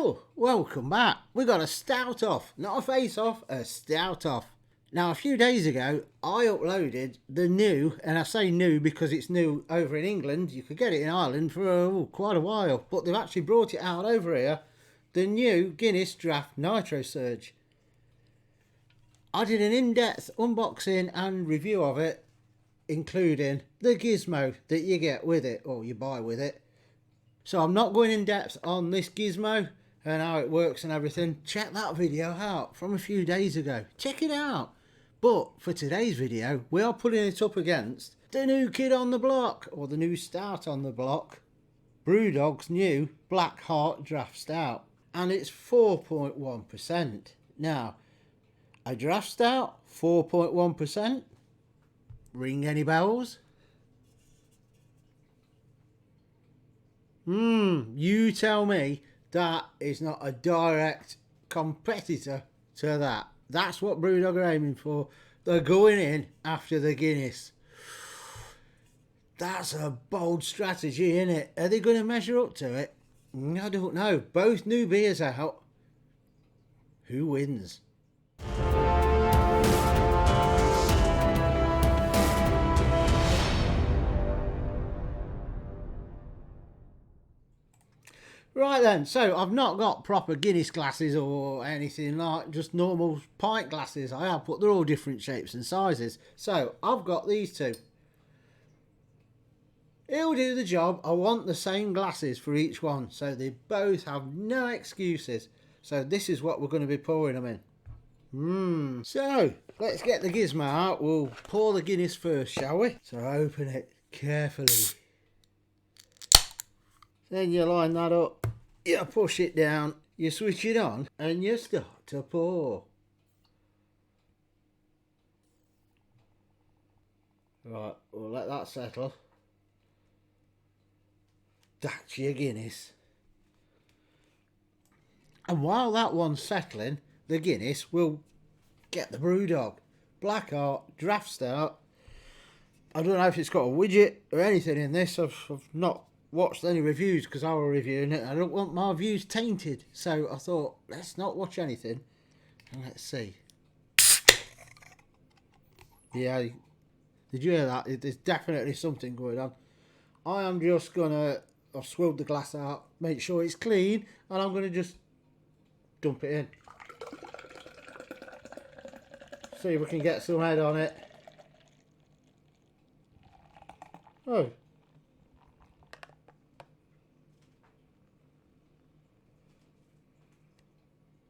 Well, welcome back. We got a stout off, not a face off, a stout off. Now, a few days ago, I uploaded the new, and I say new because it's new over in England. You could get it in Ireland for quite a while, but they've actually brought it out over here. The new Guinness Draft Nitrosurge. I did an in-depth unboxing and review of it, including the gizmo that you get with it, or you buy with it. So I'm not going in depth on this gizmo and how it works and everything. Check that video out from a few days ago. Check it out. But for today's video, we are putting it up against the new kid on the block, or the new stout on the block, Brewdog's new Black Heart Draft Stout. And it's 4.1%. Now, a draft stout, 4.1%. Ring any bells? You tell me that is not a direct competitor to that. That's what Brewdog are aiming for. They're going in after the Guinness. That's a bold strategy, isn't it? Are they going to measure up to it? I don't know. Both new beers out. Who wins? Right then, so I've not got proper Guinness glasses or anything like, just normal pint glasses I have, but they're all different shapes and sizes. So I've got these two. It'll do the job. I want the same glasses for each one, so they both have no excuses. So this is what we're going to be pouring them in. So let's get the gizmo out. We'll pour the Guinness first, shall we? So open it carefully. Then you line that up, you push it down, you switch it on, and you start to pour. Right, we'll let that settle. That's your Guinness. And while that one's settling, the Guinness will get the Brewdog Black Heart Draft Stout. I don't know if it's got a widget or anything in this. I've not watched any reviews because I was reviewing it. I don't want my views tainted, so I thought let's not watch anything and let's see. Yeah, did you hear that? There's definitely something going on. I am just gonna, I've swilled the glass out, make sure it's clean, and I'm gonna just dump it in. See if we can get some head on it.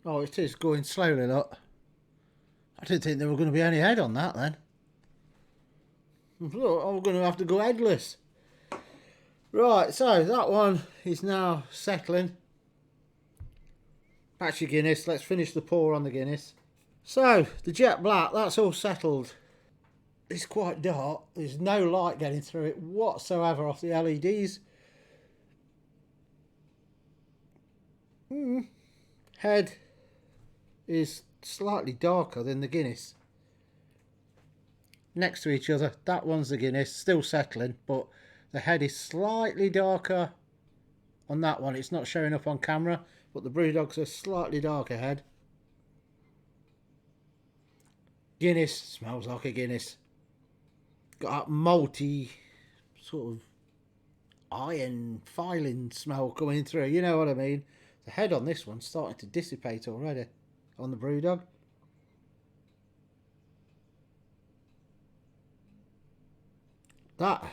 Oh, it is going slowly, look. I didn't think there were going to be any head on that then. Look, I'm going to have to go headless. Right, so that one is now settling. That's your Guinness. Let's finish the pour on the Guinness. So, the jet black, that's all settled. It's quite dark. There's no light getting through it whatsoever off the LEDs. Head is slightly darker than the Guinness. Next to each other, that one's the Guinness, still settling, but the head is slightly darker on that one. It's not showing up on camera, but the Brewdog's a slightly darker head. Guinness smells like a Guinness. Got that malty sort of iron filing smell coming through, you know what I mean? The head on this one's starting to dissipate already on the Brewdog. That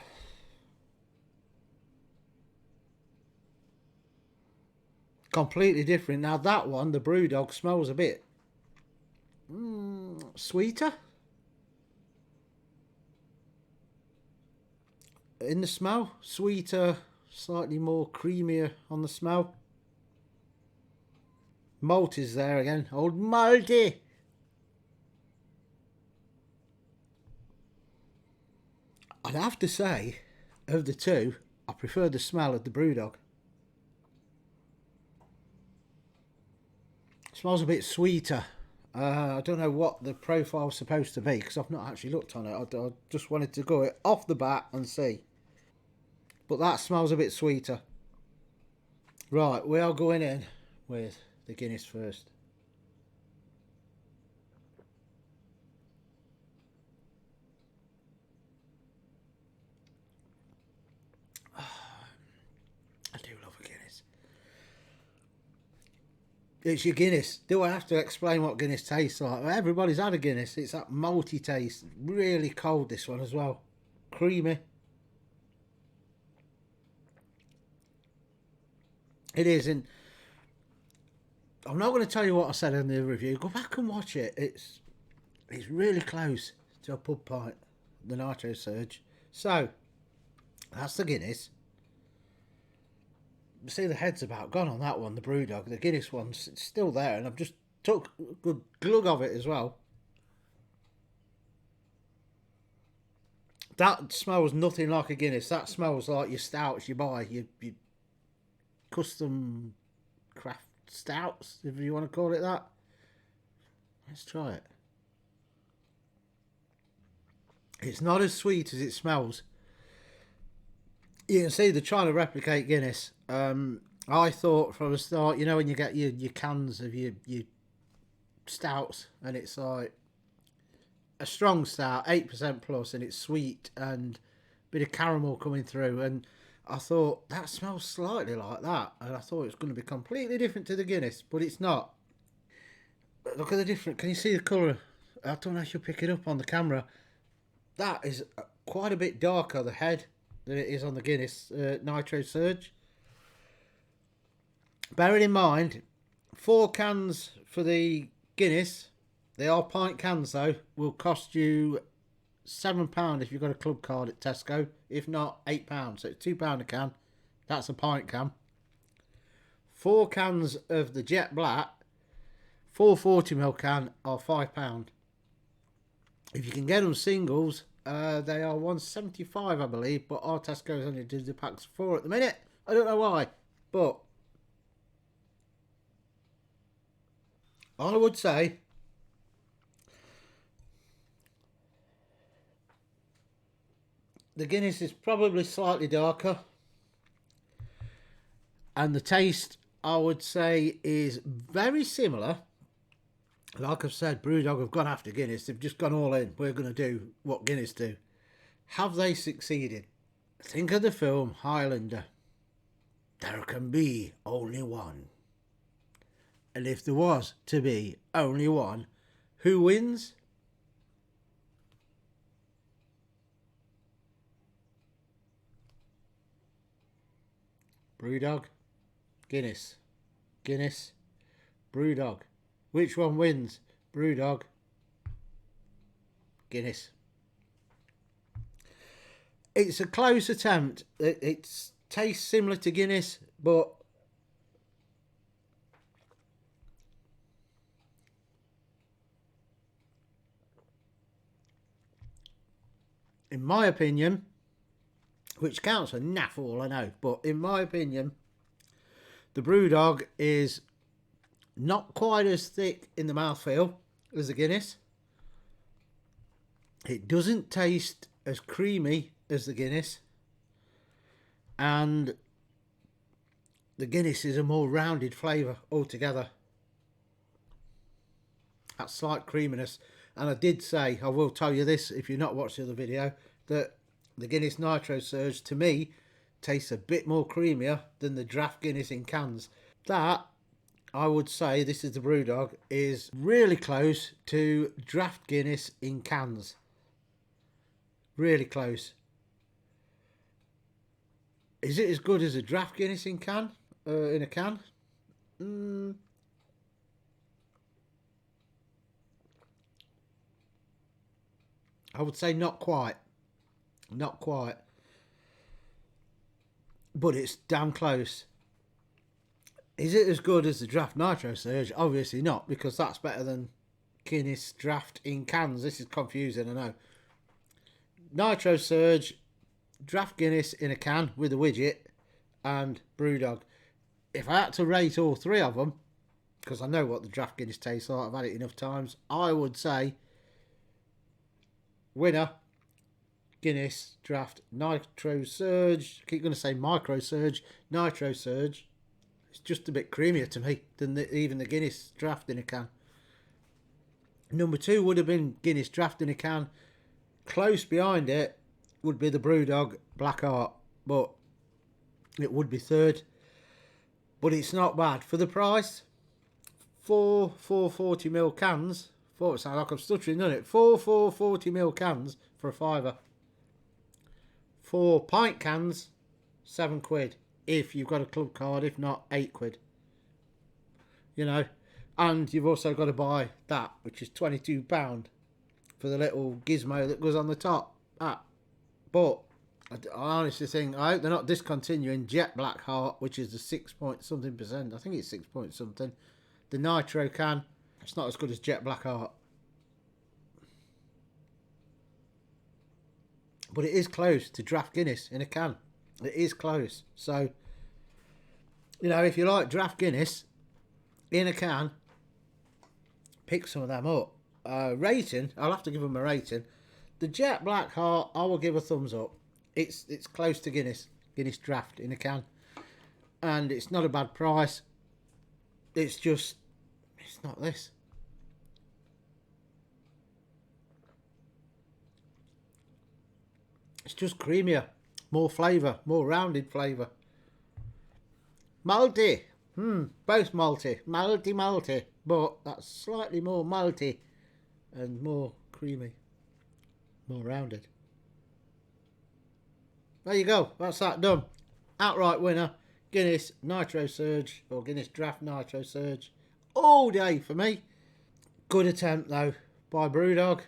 completely different. Now that one, the Brewdog, smells a bit sweeter in the smell, sweeter, slightly more creamier on the smell. Malt is there again, old malty. I'd have to say, of the two, I prefer the smell of the Brewdog. It smells a bit sweeter. I don't know what the profile's supposed to be because I've not actually looked on it. I just wanted to go off the bat and see. But that smells a bit sweeter. Right, we are going in with the Guinness first. I do love a Guinness. It's your Guinness. Do I have to explain what Guinness tastes like? Well, everybody's had a Guinness. It's that malty taste. Really cold, this one as well. Creamy. It is, and I'm not going to tell you what I said in the review. Go back and watch it. It's really close to a pub pint, the Nitrosurge. So, that's the Guinness. See, the head's about gone on that one, the Brewdog. The Guinness one's still there, and I've just took a good glug of it as well. That smells nothing like a Guinness. That smells like your stouts you buy, your custom craft stouts, if you want to call it that. Let's try it. It's not as sweet as it smells. You can see they're trying to replicate Guinness. I thought from the start, you know, when you get your cans of your stouts, and it's like a strong stout, 8% plus, and it's sweet and a bit of caramel coming through, and I thought that smells slightly like that, and I thought it was going to be completely different to the Guinness, but it's not. But look at the difference. Can you see the colour? I don't know if you'll pick it up on the camera. That is quite a bit darker, the head, than it is on the Guinness Nitrosurge. Bearing in mind, 4 cans for the Guinness, they are pint cans though, will cost you £7 if you've got a club card at Tesco. If not, £8. So it's £2 a can. That's a pint can. 4 cans of the Jet Black, 440ml can, are £5. If you can get them singles, they are £1.75, I believe. But our Tesco's only do the packs of 4 at the minute. I don't know why, but I would say the Guinness is probably slightly darker, and the taste, I would say, is very similar. Like I've said, Brewdog have gone after Guinness. They've just gone all in. We're going to do what Guinness do. Have they succeeded? Think of the film Highlander. There can be only one. And if there was to be only one, who wins? Brewdog, Guinness, Guinness, Brewdog. Which one wins? Brewdog, Guinness. It's a close attempt. It tastes similar to Guinness, but in my opinion, which counts for naff all I know, but in my opinion, the Brewdog is not quite as thick in the mouthfeel as the Guinness. It doesn't taste as creamy as the Guinness, and the Guinness is a more rounded flavour altogether. That slight creaminess. And I did say, I will tell you this if you've not watched the other video, that the Guinness Nitrosurge to me tastes a bit more creamier than the draft Guinness in cans. That, I would say, this is the Brewdog, is really close to draft Guinness in cans. Really close. Is it as good as a draft Guinness in can? In a can? I would say not quite. Not quite. But it's damn close. Is it as good as the draft Nitrosurge? Obviously not, because that's better than Guinness draft in cans. This is confusing, I know. Nitrosurge, draft Guinness in a can with a widget, and Brewdog. If I had to rate all 3 of them, because I know what the draft Guinness tastes like, I've had it enough times, I would say winner, Guinness draft Nitrosurge. I keep going to say Microsurge, Nitrosurge. It's just a bit creamier to me than even the Guinness draft in a can. Number 2 would have been Guinness draft in a can. Close behind it would be the Brewdog Black Heart, but it would be third. But it's not bad for the price. 440ml cans. It sounds like I'm stuttering, doesn't it? 440ml cans for a £5. 4 pint cans, £7. If you've got a club card, if not, £8. You know, and you've also got to buy that, which is £22 for the little gizmo that goes on the top. But I honestly think, I hope they're not discontinuing Jet Black Heart, which is the 6 point something percent. I think it's 6 point something. The Nitro can, it's not as good as Jet Black Heart. But it is close to draft Guinness in a can. It is close. So, you know, if you like draft Guinness in a can, pick some of them up. Rating, I'll have to give them a rating. The Jet Black Heart, I will give a thumbs up. It's close to Guinness draft in a can. And it's not a bad price. It's just, it's not this. It's just creamier, more flavour, more rounded flavour. Malty, both malty, but that's slightly more malty and more creamy, more rounded. There you go, that's that done. Outright winner, Guinness Nitrosurge, or Guinness Draft Nitrosurge, all day for me. Good attempt though by Brewdog.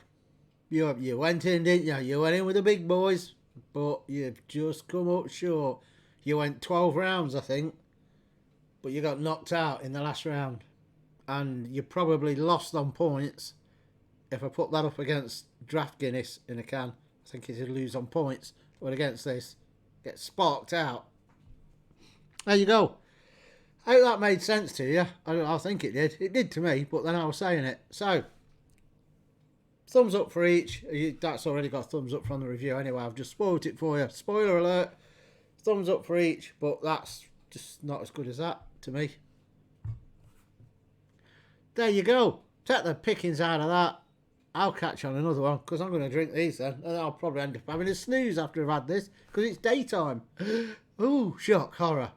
You went in, didn't you? You went in with the big boys, but you've just come up short. You went 12 rounds, I think, but you got knocked out in the last round. And you probably lost on points. If I put that up against Draft Guinness in a can, I think you'd lose on points. But against this, get sparked out. There you go. I hope that made sense to you. I think it did. It did to me, but then I was saying it. So, thumbs up for each. That's already got a thumbs up from the review anyway. I've just spoiled it for you. Spoiler alert. Thumbs up for each, but that's just not as good as that to me. There you go. Take the pickings out of that. I'll catch on another one because I'm going to drink these then. And I'll probably end up having a snooze after I've had this because it's daytime. Ooh, shock, horror.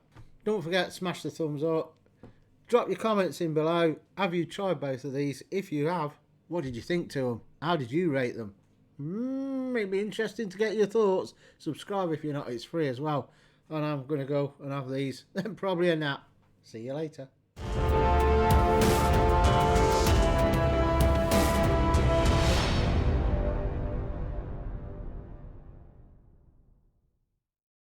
Don't forget to smash the thumbs up. Drop your comments in below. Have you tried both of these? If you have, what did you think to them? How did you rate them? It'd be interesting to get your thoughts. Subscribe if you're not. It's free as well. And I'm going to go and have these. Then probably a nap. See you later.